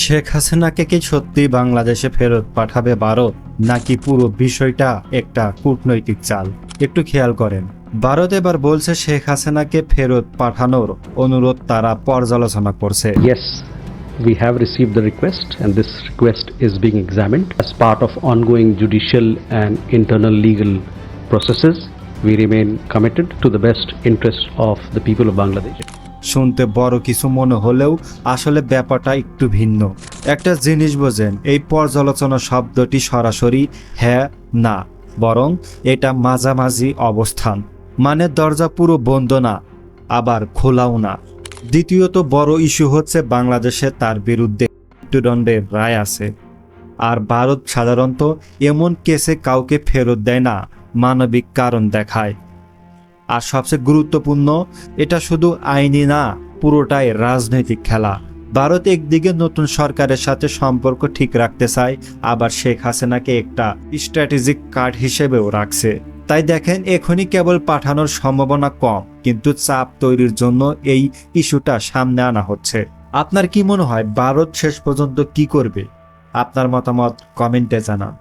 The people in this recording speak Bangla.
শেখ হাসিনাকে কি সত্যি বাংলাদেশে ফেরত পাঠাবে ভারত, নাকি পুরো বিষয়টা একটা কূটনৈতিক চাল? একটু খেয়াল করেন, ভারত এবার বলছে শেখ হাসিনাকে ফেরত পাঠানোর অনুরোধ তারা পর্যালোচনা করছে। Yes, we have received the request, and this request is being examined as part of ongoing judicial and internal legal processes. We remain committed to the best interests of the people of Bangladesh. শুনতে বড় কিছু মনে হলেও আসলে ব্যাপারটা একটু ভিন্ন। একটা জিনিস বোঝেন, এই পর্যালোচনা শব্দটি সরাসরি হ্যাঁ না, বরং এটা মাঝামাঝি অবস্থান। মানে দরজা পুরো বন্ধ না, আবার খোলাও না। দ্বিতীয়ত বড় ইস্যু হচ্ছে বাংলাদেশে তার বিরুদ্ধে মৃত্যুদণ্ডের রায় আছে, আর ভারত সাধারণত এমন কেসে কাউকে ফেরত দেয় না, মানবিক কারণ দেখায়। আর সবচেয়ে গুরুত্বপূর্ণ, এটা শুধু আইনি না, পুরোটাই রাজনৈতিক খেলা। ভারত একদিকে নতুন সরকারের সাথে সম্পর্ক ঠিক রাখতে চায়, আবার শেখ হাসিনাকে একটা স্ট্র্যাটেজিক কার্ড হিসেবেও রাখছে। তাই দেখেন, এখনই কেবল পাঠানোর সম্ভাবনা কম, কিন্তু চাপ তৈরির জন্য এই ইস্যুটা সামনে আনা হচ্ছে। আপনার কি মনে হয় ভারত শেষ পর্যন্ত কি করবে? আপনার মতামত কমেন্টে জানান।